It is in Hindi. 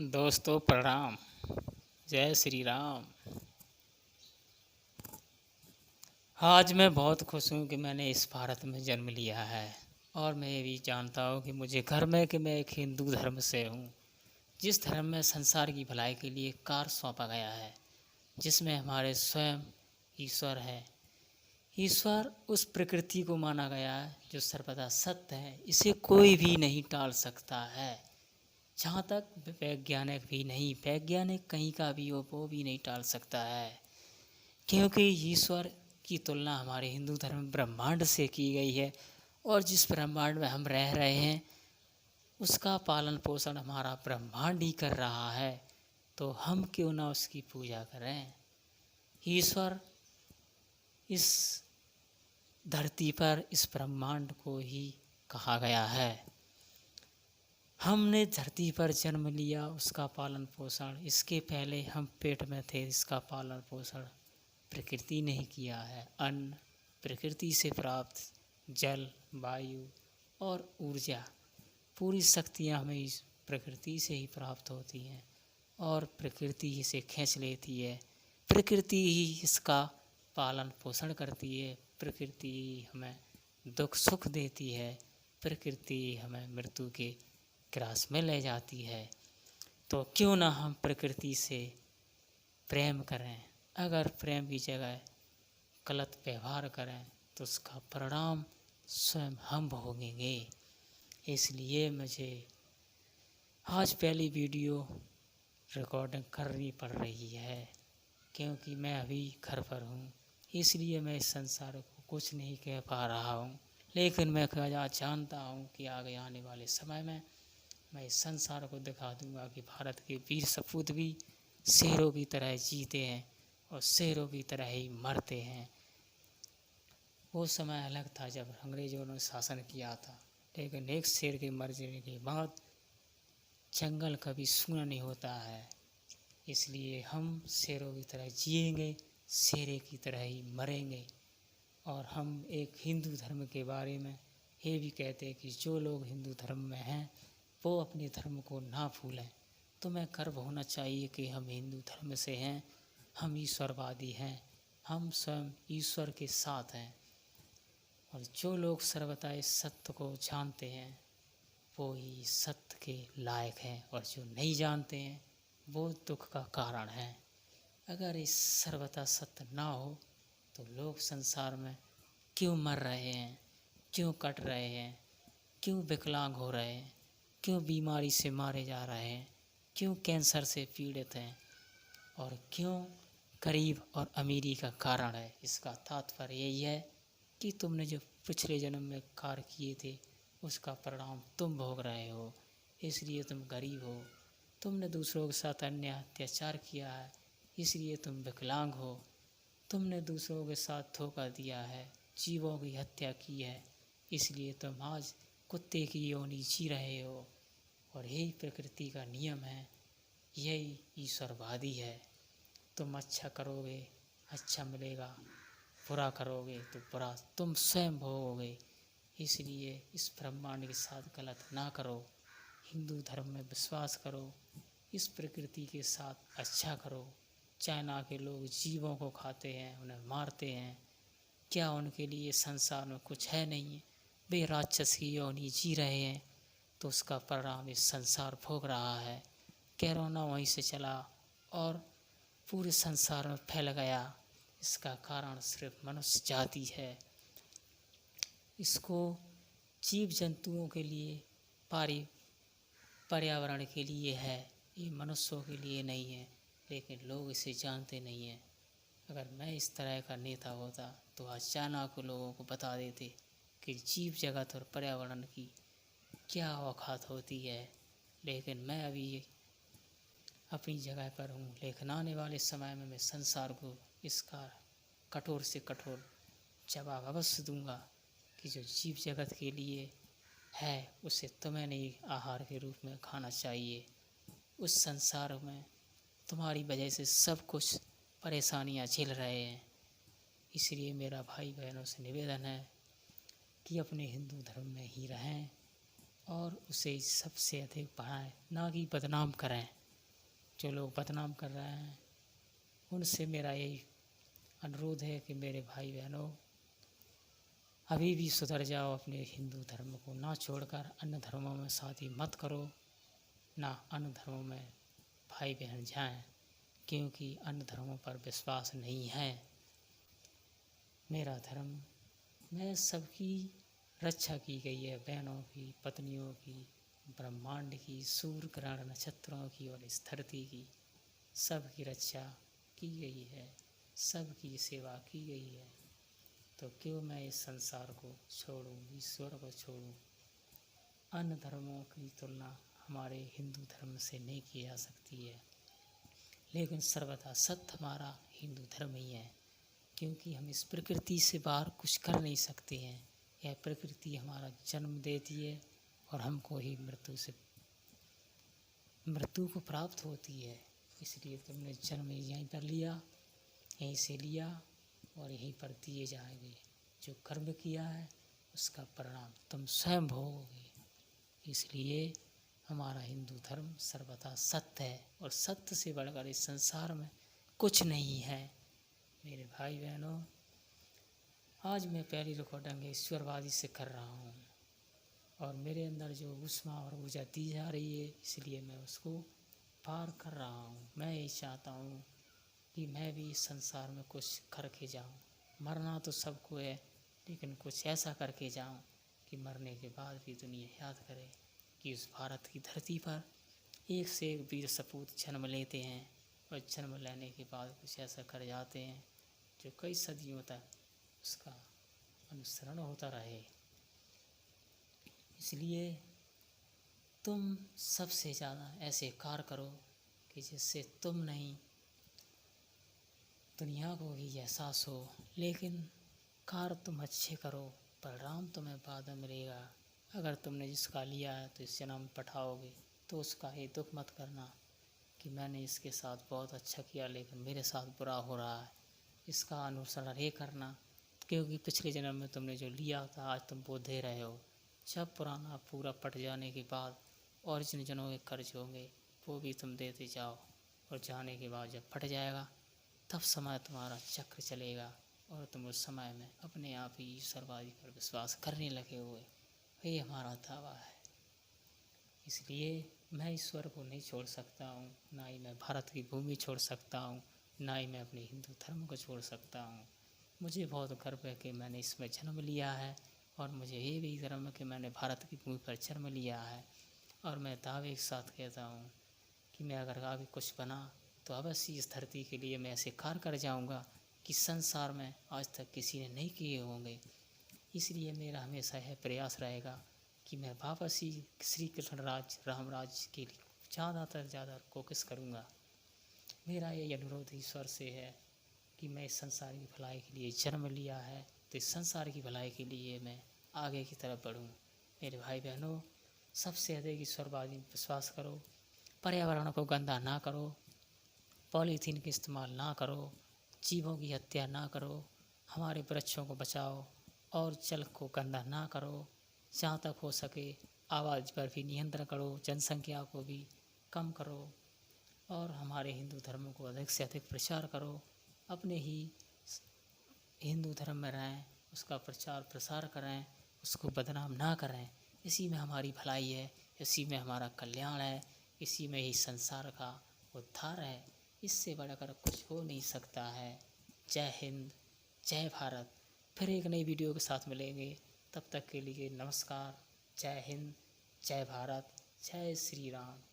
दोस्तों प्रणाम। जय श्री राम। आज मैं बहुत खुश हूँ कि मैंने इस भारत में जन्म लिया है और मैं ये भी जानता हूँ कि मुझे गर्व है कि मैं एक हिंदू धर्म से हूँ, जिस धर्म में संसार की भलाई के लिए कार्य सौंपा गया है, जिसमें हमारे स्वयं ईश्वर है। ईश्वर उस प्रकृति को माना गया है जो सर्वदा सत्य है, इसे कोई भी नहीं टाल सकता है। जहाँ तक वैज्ञानिक कहीं का भी हो वो भी नहीं टाल सकता है, क्योंकि ईश्वर की तुलना हमारे हिंदू धर्म ब्रह्मांड से की गई है और जिस ब्रह्मांड में हम रह रहे हैं उसका पालन पोषण हमारा ब्रह्मांड ही कर रहा है, तो हम क्यों ना उसकी पूजा करें। ईश्वर इस धरती पर इस ब्रह्मांड को ही कहा गया है। हमने धरती पर जन्म लिया, उसका पालन पोषण, इसके पहले हम पेट में थे, इसका पालन पोषण प्रकृति ने ही किया है। अन्न प्रकृति से प्राप्त, जल, वायु और ऊर्जा, पूरी शक्तियाँ हमें इस प्रकृति से ही प्राप्त होती हैं और प्रकृति ही इसे खींच लेती है। प्रकृति ही इसका पालन पोषण करती है, प्रकृति ही हमें दुख सुख देती है, प्रकृति हमें मृत्यु के ग्रास में ले जाती है। तो क्यों ना हम प्रकृति से प्रेम करें। अगर प्रेम की जगह गलत व्यवहार करें तो उसका परिणाम स्वयं हम भोगेंगे। इसलिए मुझे आज पहली वीडियो रिकॉर्डिंग करनी पड़ रही है, क्योंकि मैं अभी घर पर हूँ, इसलिए मैं इस संसार को कुछ नहीं कह पा रहा हूँ। लेकिन मैं जानता हूँ कि आगे आने वाले समय में मैं इस संसार को दिखा दूंगा कि भारत के वीर सपूत भी शेरों की तरह जीते हैं और शेरों की तरह ही मरते हैं। वो समय अलग था जब अंग्रेजों ने शासन किया था, लेकिन एक शेर के मर जाने के बाद जंगल कभी सूना नहीं होता है। इसलिए हम शेरों की तरह जिएंगे, शेरे की तरह ही मरेंगे। और हम एक हिंदू धर्म के बारे में ये भी कहते हैं कि जो लोग हिंदू धर्म में हैं वो अपने धर्म को ना भूलें। तो मैं गर्व होना चाहिए कि हम हिंदू धर्म से हैं, हम ईश्वरवादी हैं, हम स्वयं ईश्वर के साथ हैं। और जो लोग सर्वथा इस सत्य को जानते हैं वो ही सत्य के लायक हैं, और जो नहीं जानते हैं वो दुख का कारण है। अगर इस सर्वथा सत्य ना हो तो लोग संसार में क्यों मर रहे हैं, क्यों कट रहे हैं, क्यों विकलांग हो रहे हैं, क्यों बीमारी से मारे जा रहे हैं, क्यों कैंसर से पीड़ित हैं, और क्यों गरीब और अमीरी का कारण है। इसका तात्पर्य यही है कि तुमने जो पिछले जन्म में कार्य किए थे उसका परिणाम तुम भोग रहे हो, इसलिए तुम गरीब हो। तुमने दूसरों के साथ अन्याय अत्याचार किया है, इसलिए तुम विकलांग हो। तुमने दूसरों के साथ धोखा दिया है, जीवों की हत्या की है, इसलिए तुम आज कुत्ते की योनि जी रहे हो। और यही प्रकृति का नियम है, यही ईश्वरवादी है। तुम अच्छा करोगे अच्छा मिलेगा, बुरा करोगे तो बुरा तुम स्वयं भोगोगे। इसलिए इस ब्रह्मांड के साथ गलत ना करो, हिंदू धर्म में विश्वास करो, इस प्रकृति के साथ अच्छा करो। चाइना के लोग जीवों को खाते हैं, उन्हें मारते हैं, क्या उनके लिए संसार में कुछ है नहीं है? वे राक्षस की योनि जी रहे हैं, तो उसका परिणाम इस संसार भोग रहा है। कोरोना वहीं से चला और पूरे संसार में फैल गया, इसका कारण सिर्फ मनुष्य जाति है। इसको जीव जंतुओं के लिए, पर्यावरण के लिए है, ये मनुष्यों के लिए नहीं है, लेकिन लोग इसे जानते नहीं हैं। अगर मैं इस तरह का नेता होता तो आज चाइना के लोगों को बता देते कि जीव जगत और पर्यावरण की क्या औकात होती है। लेकिन मैं अभी अपनी जगह पर हूँ, लेकिन आने वाले समय में मैं संसार को इसका कठोर से कठोर जवाब अवश्य दूंगा कि जो जीव जगत के लिए है उसे तुम्हें नहीं आहार के रूप में खाना चाहिए। उस संसार में तुम्हारी वजह से सब कुछ परेशानियाँ झेल रहे हैं। इसलिए मेरा भाई बहनों से निवेदन है कि अपने हिंदू धर्म में ही रहें और उसे सबसे अधिक बढ़ाएं, ना कि बदनाम करें। जो लोग बदनाम कर रहे हैं, उनसे मेरा यही अनुरोध है कि मेरे भाई बहनों, अभी भी सुधर जाओ, अपने हिंदू धर्म को ना छोड़कर अन्य धर्मों में शादी मत करो, ना अन्य धर्मों में भाई बहन जाएं, क्योंकि अन्य धर्मों पर विश्वास नहीं है। मेरा धर्म में सबकी रक्षा की गई है, बहनों की, पत्नियों की, ब्रह्मांड की, सूर्य ग्रहण नक्षत्रों की और इस धरती की, सबकी रक्षा की गई है, सबकी सेवा की गई है। तो क्यों मैं इस संसार को छोड़ूं, ईश्वर को छोड़ूं। अन्य धर्मों की तुलना हमारे हिंदू धर्म से नहीं की जा सकती है, लेकिन सर्वथा सत्य हमारा हिंदू धर्म ही है, क्योंकि हम इस प्रकृति से बाहर कुछ कर नहीं सकते हैं। यह प्रकृति हमारा जन्म देती है और हमको ही मृत्यु को प्राप्त होती है। इसलिए तुमने जन्म यहीं पर लिया, यहीं से लिया और यहीं पर दिए जाएंगे। जो कर्म किया है उसका परिणाम तुम स्वयं भोगोगे। इसलिए हमारा हिंदू धर्म सर्वथा सत्य है और सत्य से बढ़कर इस संसार में कुछ नहीं है। मेरे भाई बहनों, आज मैं पहली रिकॉर्डिंग ईश्वरवादी से कर रहा हूँ और मेरे अंदर जो ऊष्मा और ऊर्जा दी जा रही है, इसलिए मैं उसको पार कर रहा हूँ। मैं यही चाहता हूँ कि मैं भी इस संसार में कुछ करके जाऊँ। मरना तो सबको है, लेकिन कुछ ऐसा करके जाऊँ कि मरने के बाद भी दुनिया याद करे कि उस भारत की धरती पर एक से एक वीर सपूत जन्म लेते हैं और जन्म लेने के बाद कुछ ऐसा कर जाते हैं जो कई सदियों तक उसका अनुसरण होता रहे। इसलिए तुम सबसे ज़्यादा ऐसे कार्य करो कि जिससे तुम नहीं, दुनिया को भी एहसास हो। लेकिन कार्य तुम अच्छे करो, परिणाम तुम्हें बाद में मिलेगा। अगर तुमने जिसका लिया है तो इस जन्म पठाओगे, तो उसका ये दुख मत करना कि मैंने इसके साथ बहुत अच्छा किया लेकिन मेरे साथ बुरा हो रहा है। इसका अनुसरण ये करना, क्योंकि पिछले जन्म में तुमने जो लिया था आज तुम वो दे रहे हो। जब पुराना पूरा पट जाने के बाद और जिन जनों के कर्ज होंगे वो भी तुम देते जाओ, और जाने के बाद जब फट जाएगा तब समय तुम्हारा चक्र चलेगा और तुम उस समय में अपने आप ही ईश्वरवादी पर विश्वास करने लगे हुए। ये हमारा दावा है। इसलिए मैं ईश्वर को नहीं छोड़ सकता हूँ, ना ही मैं भारत की भूमि छोड़ सकता हूँ, ना ही मैं अपने हिंदू धर्म को छोड़ सकता हूँ। मुझे बहुत गर्व है कि मैंने इसमें जन्म लिया है और मुझे ये भी गर्व है कि मैंने भारत की भूमि पर जन्म लिया है। और मैं दावे के साथ कहता हूँ कि मैं अगर आगे कुछ बना तो अवश्य इस धरती के लिए मैं ऐसे कार्य कर जाऊँगा कि संसार में आज तक किसी ने नहीं किए होंगे। इसलिए मेरा हमेशा यह प्रयास रहेगा कि मैं वापस ही श्री कृष्ण राज राम राज के लिए ज़्यादातर ज़्यादा कोशिश करूँगा। मेरा ये अनुरोध ईश्वर से है कि मैं इस संसार की भलाई के लिए जन्म लिया है, तो इस संसार की भलाई के लिए मैं आगे की तरफ बढ़ूँ। मेरे भाई बहनों, सबसे अधिक ईश्वरवादी विश्वास करो, पर्यावरण को गंदा ना करो, पॉलीथीन का इस्तेमाल ना करो, जीवों की हत्या ना करो, हमारे वृक्षों को बचाओ और जल को गंदा ना करो। जहाँ तक हो सके आवाज़ पर भी नियंत्रण करो, जनसंख्या को भी कम करो और हमारे हिंदू धर्म को अधिक से अधिक प्रचार करो। अपने ही हिंदू धर्म में रहें, उसका प्रचार प्रसार करें, उसको बदनाम ना करें। इसी में हमारी भलाई है, इसी में हमारा कल्याण है, इसी में ही संसार का उद्धार है। इससे बढ़कर कुछ हो नहीं सकता है। जय हिंद, जय भारत। फिर एक नई वीडियो के साथ मिलेंगे, तब तक के लिए नमस्कार। जय हिंद, जय भारत, जय श्री राम।